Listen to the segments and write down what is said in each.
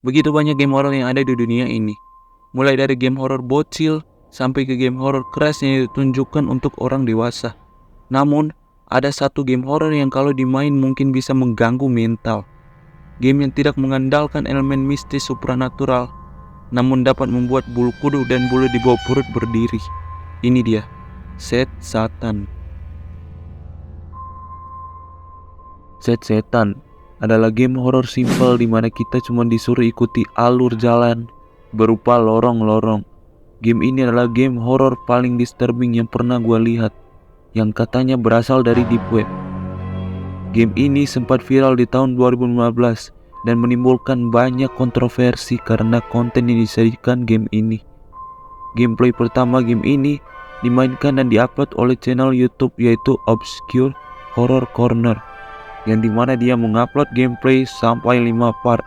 Begitu banyak game horor yang ada di dunia ini. Mulai dari game horor bocil sampai ke game horor keras yang ditunjukkan untuk orang dewasa. Namun, ada satu game horor yang kalau dimain mungkin bisa mengganggu mental. Game yang tidak mengandalkan elemen mistis supranatural, namun dapat membuat bulu kuduk dan bulu di bawah perut berdiri. Ini dia, Set Satan. Set Satan adalah game horor simpel di mana kita cuma disuruh ikuti alur jalan berupa lorong-lorong. Game ini adalah game horor paling disturbing yang pernah gue lihat, yang katanya berasal dari deep web. Game ini sempat viral di tahun 2015 dan menimbulkan banyak kontroversi karena konten yang disajikan game ini. Gameplay pertama game ini dimainkan dan diupload oleh channel YouTube yaitu Obscure Horror Corner, yang dimana dia mengupload gameplay sampai 5 part.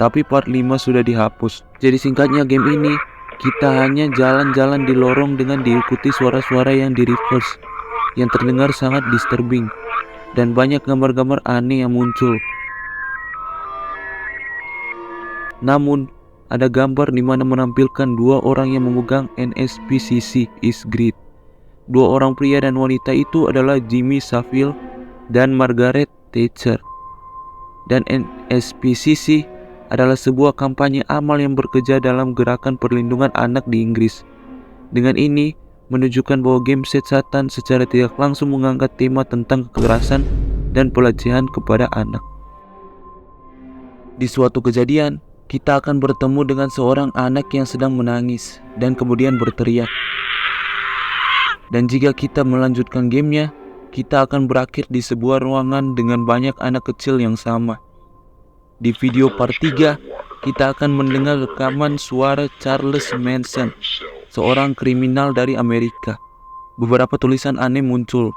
Tapi part 5 sudah dihapus. Jadi singkatnya game ini kita hanya jalan-jalan di lorong dengan diikuti suara-suara yang di reverse, yang terdengar sangat disturbing, dan banyak gambar-gambar aneh yang muncul. Namun, ada gambar di mana menampilkan dua orang yang memegang NSPCC is Great. Dua orang pria dan wanita itu adalah Jimmy Savile dan Margaret Thatcher. Dan NSPCC adalah sebuah kampanye amal yang bekerja dalam gerakan perlindungan anak di Inggris. Dengan ini, menunjukkan bahwa game Set Satan secara tidak langsung mengangkat tema tentang kekerasan dan pelecehan kepada anak. Di suatu kejadian, kita akan bertemu dengan seorang anak yang sedang menangis dan kemudian berteriak. Dan jika kita melanjutkan gamenya, kita akan berakhir di sebuah ruangan dengan banyak anak kecil yang sama. Di video part 3, kita akan mendengar rekaman suara Charles Manson, seorang kriminal dari Amerika. Beberapa tulisan aneh muncul,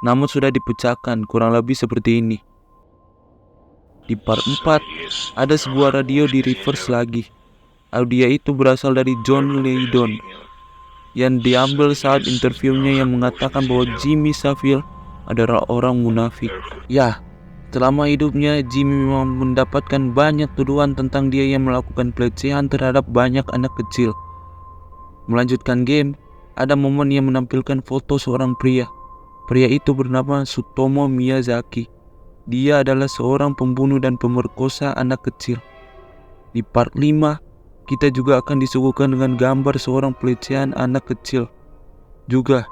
namun sudah dipecahkan kurang lebih seperti ini. Di part 4, ada sebuah radio di reverse lagi. Audio itu berasal dari John Lydon, yang diambil saat interviewnya yang mengatakan bahwa Jimmy Savile adalah orang munafik. Ya, selama hidupnya Jimmy memang mendapatkan banyak tuduhan tentang dia yang melakukan pelecehan terhadap banyak anak kecil. Melanjutkan game, ada momen yang menampilkan foto seorang pria. Pria itu bernama Tsutomu Miyazaki. Dia adalah seorang pembunuh dan pemerkosa anak kecil. Di part 5, kita juga akan disuguhkan dengan gambar seorang pelecehan anak kecil juga,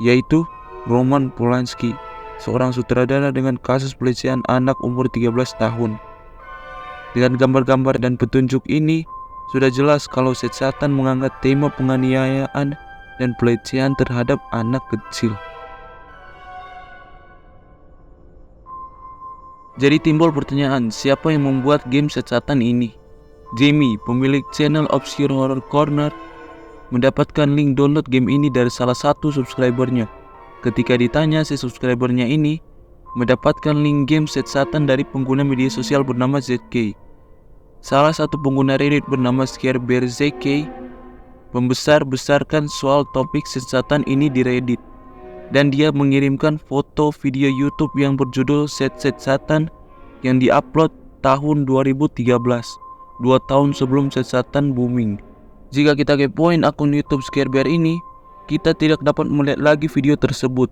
yaitu Roman Polanski, seorang sutradara dengan kasus pelecehan anak umur 13 tahun. Dengan gambar-gambar dan petunjuk ini, sudah jelas kalau Set Satan mengangkat tema penganiayaan dan pelecehan terhadap anak kecil. Jadi timbul pertanyaan, siapa yang membuat game Set Satan ini? Jamie, pemilik channel Obscure Horror Corner, mendapatkan link download game ini dari salah satu subscribernya. Ketika ditanya, si subscribernya ini mendapatkan link game Set Satan dari pengguna media sosial bernama ZK. Salah satu pengguna Reddit bernama Scarebear ZK membesar-besarkan soal topik Set Satan ini di Reddit, dan dia mengirimkan foto video YouTube yang berjudul Set Satan yang diupload tahun 2013, 2 tahun sebelum Set Satan booming. Jika kita kepoin akun YouTube Scarebear ini, kita tidak dapat melihat lagi video tersebut.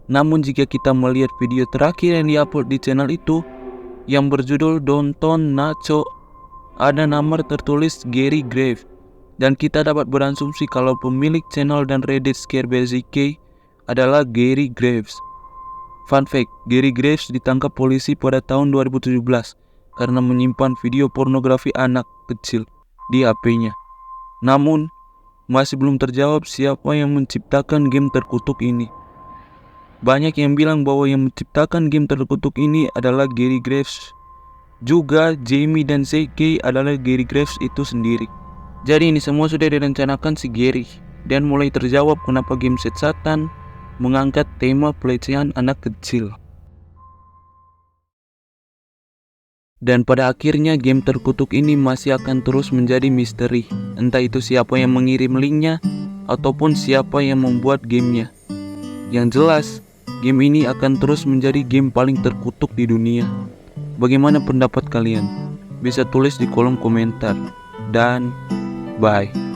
Namun jika kita melihat video terakhir yang diupload di channel itu, yang berjudul Downton Nacho, ada nama tertulis Gary Graves, dan kita dapat berasumsi kalau pemilik channel dan Reddit Scarebear ZK adalah Gary Graves. Fun fact, Gary Graves ditangkap polisi pada tahun 2017 karena menyimpan video pornografi anak kecil di HP-nya. Namun, masih belum terjawab siapa yang menciptakan game terkutuk ini. Banyak yang bilang bahwa yang menciptakan game terkutuk ini adalah Gary Graves. Juga Jamie dan ZK adalah Gary Graves itu sendiri. Jadi ini semua sudah direncanakan si Gary, dan mulai terjawab kenapa game Set Satan mengangkat tema pelecehan anak kecil. Dan pada akhirnya game terkutuk ini masih akan terus menjadi misteri. Entah itu siapa yang mengirim linknya ataupun siapa yang membuat gamenya. Yang jelas, game ini akan terus menjadi game paling terkutuk di dunia. Bagaimana pendapat kalian? bisa tulis di kolom komentar. Dan bye.